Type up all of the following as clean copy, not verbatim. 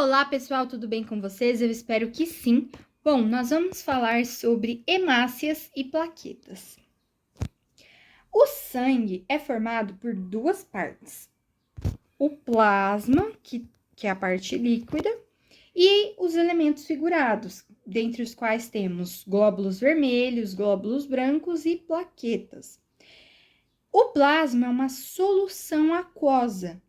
Olá, pessoal, tudo bem com vocês? Eu espero que sim. Bom, nós vamos falar sobre hemácias e plaquetas. O sangue é formado por duas partes: o plasma, que é a parte líquida, e os elementos figurados, dentre os quais temos glóbulos vermelhos, glóbulos brancos e plaquetas. O plasma é uma solução aquosa.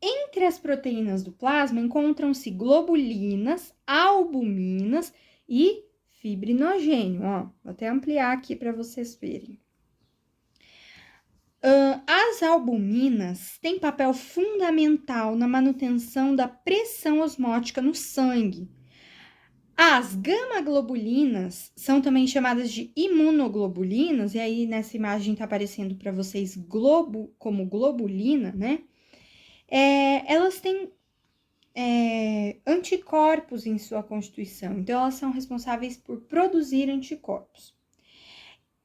Entre as proteínas do plasma encontram-se globulinas, albuminas e fibrinogênio. Vou até ampliar aqui para vocês verem. As albuminas têm papel fundamental na manutenção da pressão osmótica no sangue. As gama-globulinas são também chamadas de imunoglobulinas, e aí nessa imagem está aparecendo para vocês como globulina, né? Elas têm anticorpos em sua constituição, então elas são responsáveis por produzir anticorpos.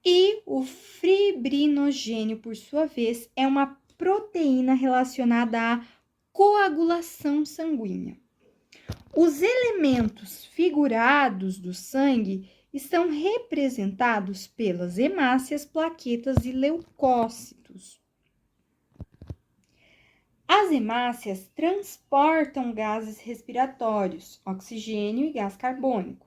E o fibrinogênio, por sua vez, é uma proteína relacionada à coagulação sanguínea. Os elementos figurados do sangue estão representados pelas hemácias, plaquetas e leucócitos. As hemácias transportam gases respiratórios, oxigênio e gás carbônico.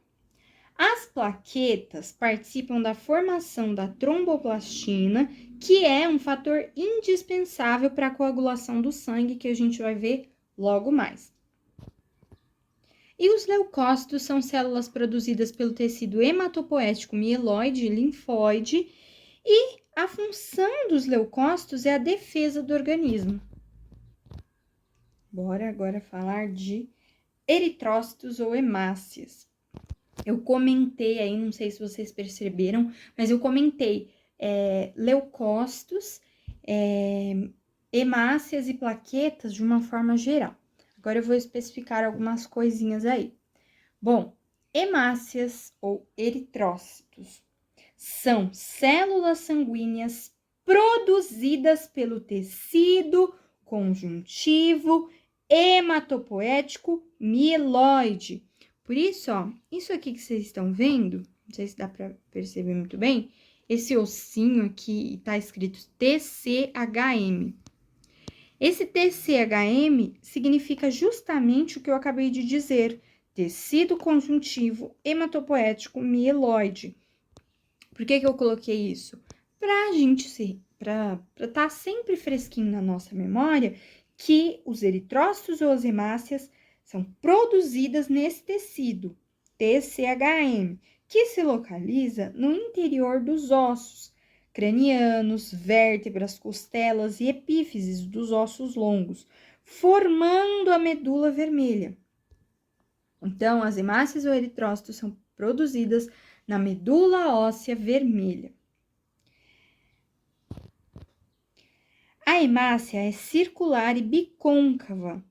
As plaquetas participam da formação da tromboplastina, que é um fator indispensável para a coagulação do sangue, que a gente vai ver logo mais. E os leucócitos são células produzidas pelo tecido hematopoético mieloide e linfóide, e a função dos leucócitos é a defesa do organismo. Bora agora falar de eritrócitos ou hemácias. Eu comentei aí, não sei se vocês perceberam, mas eu comentei leucócitos, hemácias e plaquetas de uma forma geral. Agora eu vou especificar algumas coisinhas aí. Bom, hemácias ou eritrócitos são células sanguíneas produzidas pelo tecido conjuntivo hematopoético mieloide. Por isso, isso aqui que vocês estão vendo, não sei se dá para perceber muito bem, esse ossinho aqui tá escrito TCHM. Esse TCHM significa justamente o que eu acabei de dizer, tecido conjuntivo hematopoético mieloide. Por que eu coloquei isso? Para estar sempre fresquinho na nossa memória, que os eritrócitos ou as hemácias são produzidas nesse tecido, TCHM, que se localiza no interior dos ossos cranianos, vértebras, costelas e epífises dos ossos longos, formando a medula vermelha. Então, as hemácias ou eritrócitos são produzidas na medula óssea vermelha. A hemácia é circular e bicôncava.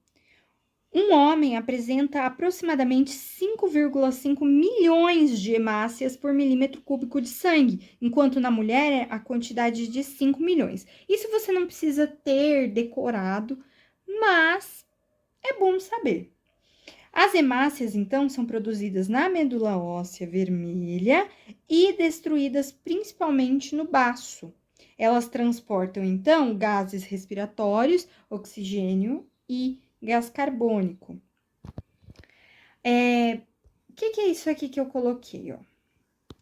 Um homem apresenta aproximadamente 5,5 milhões de hemácias por milímetro cúbico de sangue, enquanto na mulher é a quantidade de 5 milhões. Isso você não precisa ter decorado, mas é bom saber. As hemácias, então, são produzidas na medula óssea vermelha e destruídas principalmente no baço. Elas transportam, então, gases respiratórios, oxigênio e gás carbônico. O que é isso aqui que eu coloquei,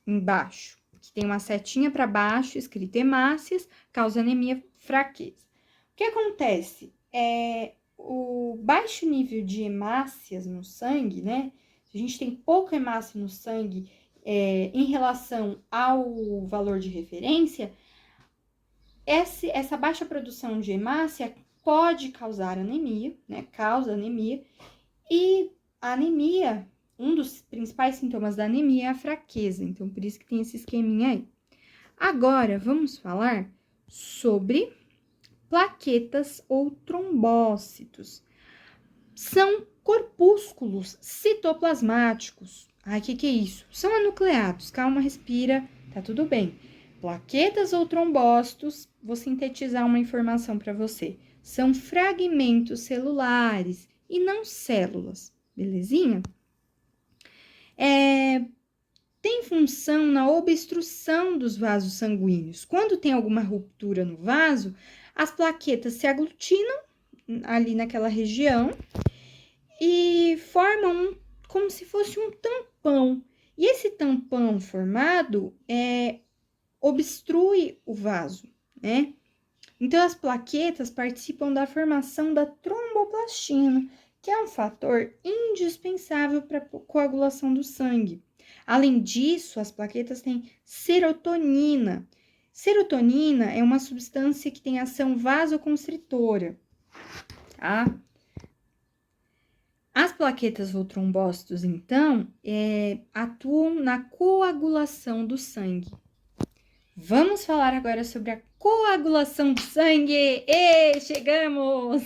embaixo? Que tem uma setinha para baixo, escrito hemácias, causa anemia, fraqueza. O que acontece? O baixo nível de hemácias no sangue, né? Se a gente tem pouca hemácia no sangue em relação ao valor de referência, essa baixa produção de hemácia pode causar anemia, né? Causa anemia. E a anemia, um dos principais sintomas da anemia é a fraqueza. Então, por isso que tem esse esqueminha aí. Agora, vamos falar sobre plaquetas ou trombócitos. São corpúsculos citoplasmáticos. O que é isso? São anucleados. Calma, respira, tá tudo bem. Plaquetas ou trombócitos, vou sintetizar uma informação para você. São fragmentos celulares e não células, belezinha? Tem função na obstrução dos vasos sanguíneos. Quando tem alguma ruptura no vaso, as plaquetas se aglutinam ali naquela região e formam como se fosse um tampão. E esse tampão formado obstrui o vaso, né? Então, as plaquetas participam da formação da tromboplastina, que é um fator indispensável para a coagulação do sangue. Além disso, as plaquetas têm serotonina. Serotonina é uma substância que tem ação vasoconstritora, tá? As plaquetas ou trombócitos, então, atuam na coagulação do sangue. Vamos falar agora sobre a coagulação do sangue. Chegamos!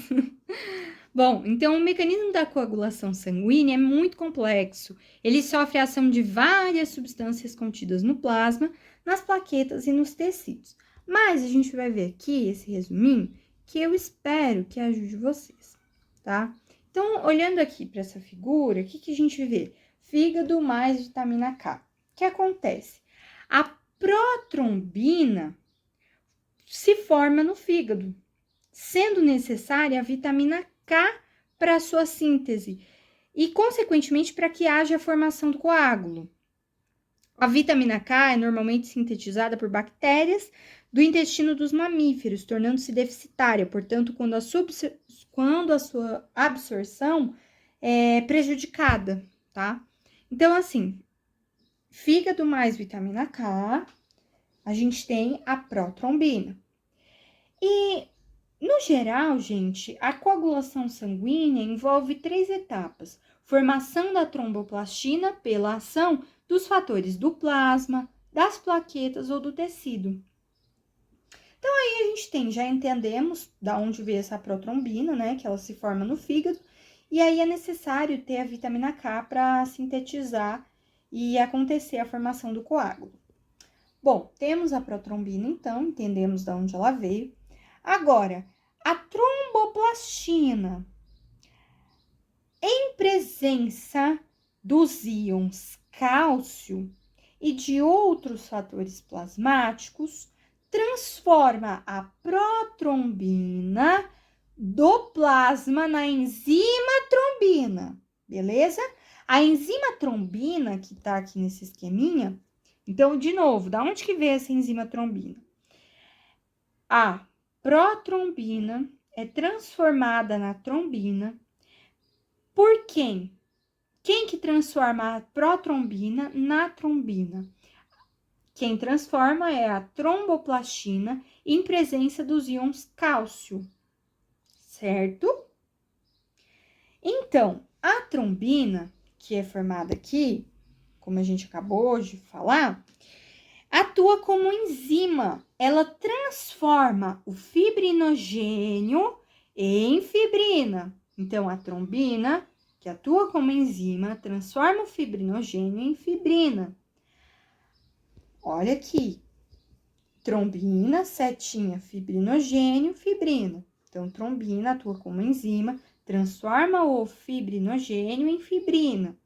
Bom, então o mecanismo da coagulação sanguínea é muito complexo. Ele sofre a ação de várias substâncias contidas no plasma, nas plaquetas e nos tecidos. Mas a gente vai ver aqui esse resuminho que eu espero que ajude vocês, tá? Então, olhando aqui para essa figura, o que a gente vê? Fígado mais vitamina K. O que acontece? A protrombina se forma no fígado, sendo necessária a vitamina K para sua síntese e, consequentemente, para que haja a formação do coágulo. A vitamina K é normalmente sintetizada por bactérias do intestino dos mamíferos, tornando-se deficitária, portanto, quando a sua absorção é prejudicada, tá? Então, assim, fígado mais vitamina K, a gente tem a protrombina. E, no geral, gente, a coagulação sanguínea envolve 3 etapas. Formação da tromboplastina pela ação dos fatores do plasma, das plaquetas ou do tecido. Então, aí a gente já entendemos da onde veio essa protrombina, né, que ela se forma no fígado, e aí é necessário ter a vitamina K para sintetizar e acontecer a formação do coágulo. Bom, temos a protrombina, então, entendemos de onde ela veio. Agora, a tromboplastina, em presença dos íons cálcio e de outros fatores plasmáticos, transforma a protrombina do plasma na enzima trombina, beleza? A enzima trombina, que tá aqui nesse esqueminha, então, de novo, da onde que veio essa enzima trombina? A protrombina é transformada na trombina por quem? Quem que transforma a protrombina na trombina? Quem transforma é a tromboplastina em presença dos íons cálcio, certo? Então, a trombina, que é formada aqui, como a gente acabou de falar, atua como enzima. Ela transforma o fibrinogênio em fibrina. Então, a trombina, que atua como enzima, transforma o fibrinogênio em fibrina. Olha aqui. Trombina, setinha, fibrinogênio, fibrina. Então, trombina atua como enzima, transforma o fibrinogênio em fibrina.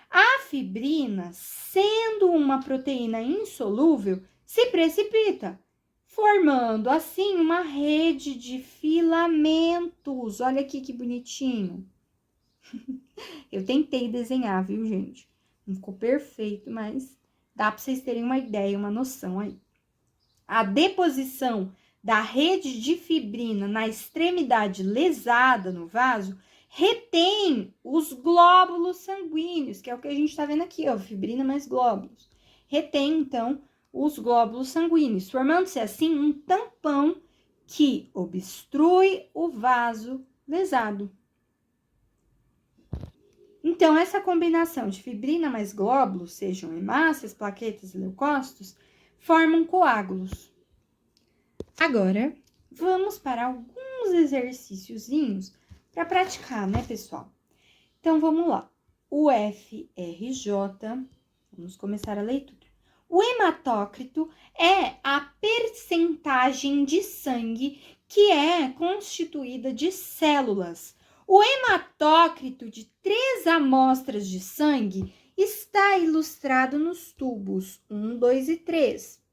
A fibrina, sendo uma proteína insolúvel, se precipita, formando assim uma rede de filamentos. Olha aqui que bonitinho. Eu tentei desenhar, viu, gente? Não ficou perfeito, mas dá para vocês terem uma ideia, uma noção aí. A deposição da rede de fibrina na extremidade lesada no vaso retém os glóbulos sanguíneos, que é o que a gente está vendo aqui, ó, fibrina mais glóbulos. Retém, então, os glóbulos sanguíneos, formando-se assim um tampão que obstrui o vaso lesado. Então, essa combinação de fibrina mais glóbulos, sejam hemácias, plaquetas e leucócitos, formam coágulos. Agora, vamos para alguns exercíciozinhos para praticar, né, pessoal? Então, vamos lá. O FRJ, vamos começar a leitura. O hematócrito é a percentagem de sangue que é constituída de células. O hematócrito de 3 quais amostras de sangue está ilustrado nos tubos 1, 2 e 3,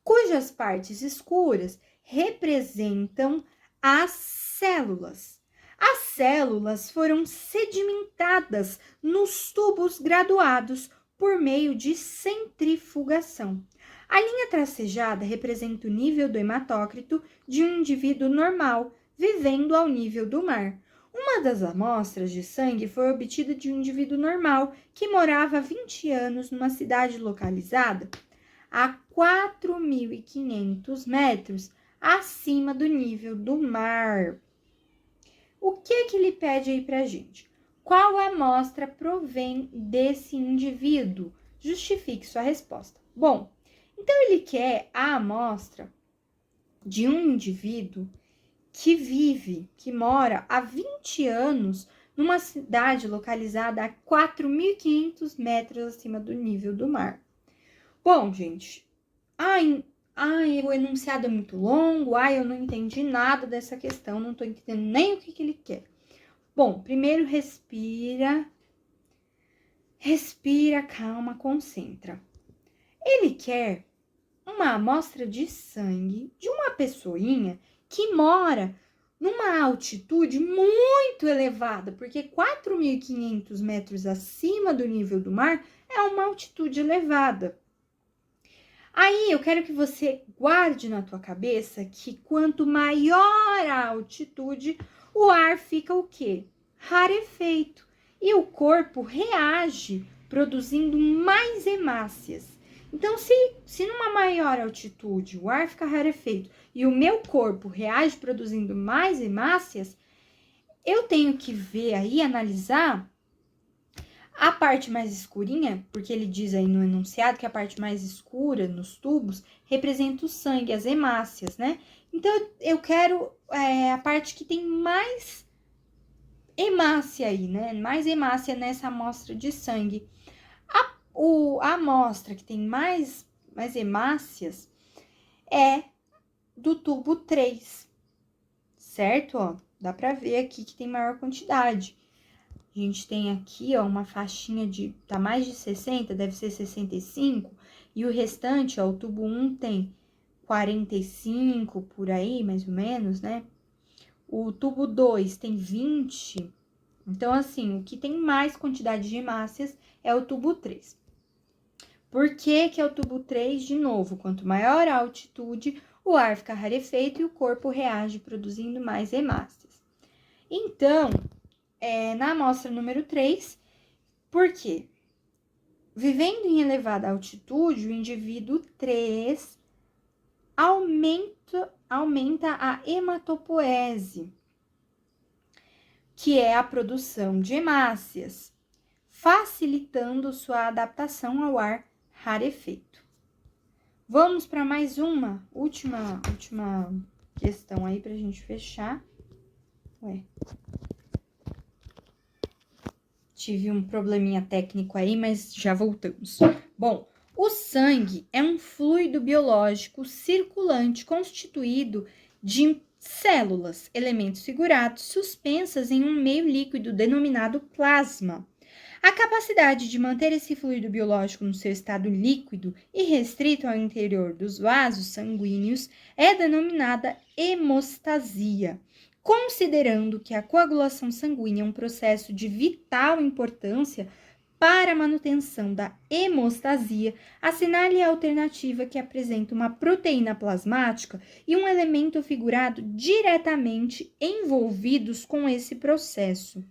cujas partes escuras representam as células. As células foram sedimentadas nos tubos graduados por meio de centrifugação. A linha tracejada representa o nível do hematócrito de um indivíduo normal, vivendo ao nível do mar. Uma das amostras de sangue foi obtida de um indivíduo normal que morava há 20 anos numa cidade localizada a 4.500 metros acima do nível do mar. O que ele pede aí pra gente? Qual amostra provém desse indivíduo? Justifique sua resposta. Bom, então ele quer a amostra de um indivíduo que mora há 20 anos numa cidade localizada a 4.500 metros acima do nível do mar. Bom, gente, o enunciado é muito longo, eu não entendi nada dessa questão, não tô entendendo nem o que ele quer. Bom, primeiro respira, calma, concentra. Ele quer uma amostra de sangue de uma pessoinha que mora numa altitude muito elevada, porque 4.500 metros acima do nível do mar é uma altitude elevada. Aí eu quero que você guarde na tua cabeça que quanto maior a altitude, o ar fica o quê? Rarefeito. E o corpo reage produzindo mais hemácias. Então, se numa maior altitude o ar fica rarefeito e o meu corpo reage produzindo mais hemácias, eu tenho que ver aí, analisar a parte mais escurinha, porque ele diz aí no enunciado que a parte mais escura nos tubos representa o sangue, as hemácias, né? Então, eu quero a parte que tem mais hemácia aí, né? Mais hemácia nessa amostra de sangue. A amostra que tem mais hemácias é do tubo 3, certo? Ó, dá pra ver aqui que tem maior quantidade. A gente tem aqui, ó, uma faixinha tá mais de 60, deve ser 65, e o restante, ó, o tubo 1 tem 45, por aí, mais ou menos, né? O tubo 2 tem 20. Então, assim, o que tem mais quantidade de hemácias é o tubo 3. Por que é o tubo 3? De novo, quanto maior a altitude, o ar fica rarefeito e o corpo reage produzindo mais hemácias. Então, na amostra número 3, por quê? Vivendo em elevada altitude, o indivíduo 3 aumenta a hematopoese, que é a produção de hemácias, facilitando sua adaptação ao ar rarefeito. Vamos para mais uma última questão aí para a gente fechar. Tive um probleminha técnico aí, mas já voltamos. Bom, o sangue é um fluido biológico circulante constituído de células, elementos figurados, suspensas em um meio líquido denominado plasma. A capacidade de manter esse fluido biológico no seu estado líquido e restrito ao interior dos vasos sanguíneos é denominada hemostasia. Considerando que a coagulação sanguínea é um processo de vital importância para a manutenção da hemostasia, assinale a alternativa que apresenta uma proteína plasmática e um elemento figurado diretamente envolvidos com esse processo.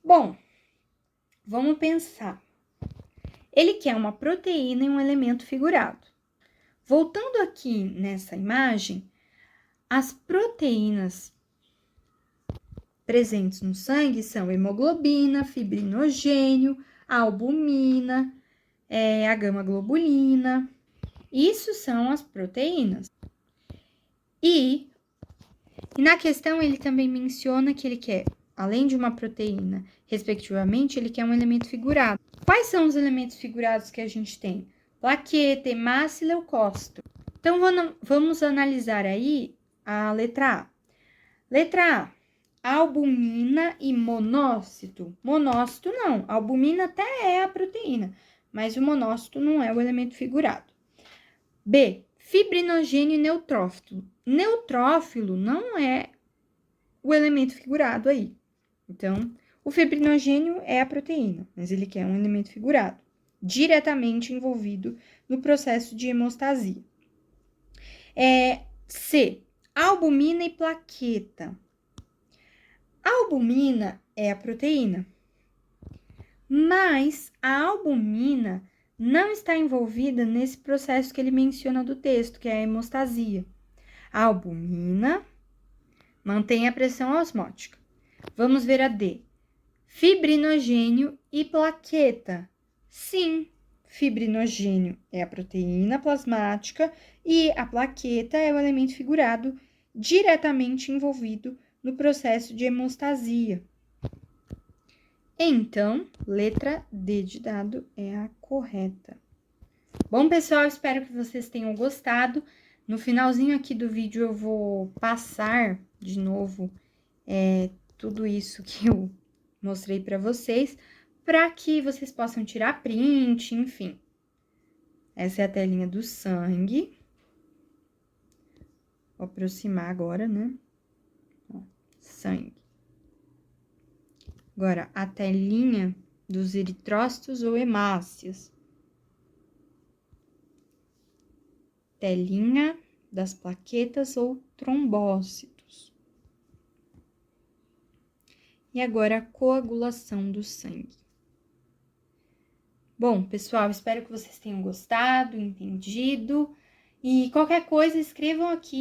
Bom, vamos pensar. Ele quer uma proteína e um elemento figurado. Voltando aqui nessa imagem, as proteínas presentes no sangue são hemoglobina, fibrinogênio, albumina, a gama-globulina. Isso são as proteínas. E na questão ele também menciona que ele quer, além de uma proteína, respectivamente, ele quer um elemento figurado. Quais são os elementos figurados que a gente tem? Plaqueta, hemácia e leucócito. Então, vamos analisar aí a letra A. Letra A. albumina e monócito. Monócito não, albumina até é a proteína, mas o monócito não é o elemento figurado. B, fibrinogênio e neutrófilo. Neutrófilo não é o elemento figurado aí. Então, o fibrinogênio é a proteína, mas ele quer um elemento figurado, diretamente envolvido no processo de hemostasia. C, albumina e plaqueta. A albumina é a proteína, mas a albumina não está envolvida nesse processo que ele menciona do texto, que é a hemostasia. A albumina mantém a pressão osmótica. Vamos ver a D. Fibrinogênio e plaqueta. Sim, fibrinogênio é a proteína plasmática e a plaqueta é o elemento figurado diretamente envolvido no processo de hemostasia. Então, letra D de dado é a correta. Bom, pessoal, espero que vocês tenham gostado. No finalzinho aqui do vídeo eu vou passar de novo tudo isso que eu mostrei para vocês, para que vocês possam tirar print, enfim. Essa é a telinha do sangue. Vou aproximar agora, né? Ó, sangue. Agora, a telinha dos eritrócitos ou hemácias. Telinha das plaquetas ou trombócitos. E agora, a coagulação do sangue. Bom, pessoal, espero que vocês tenham gostado, entendido. E qualquer coisa, escrevam aqui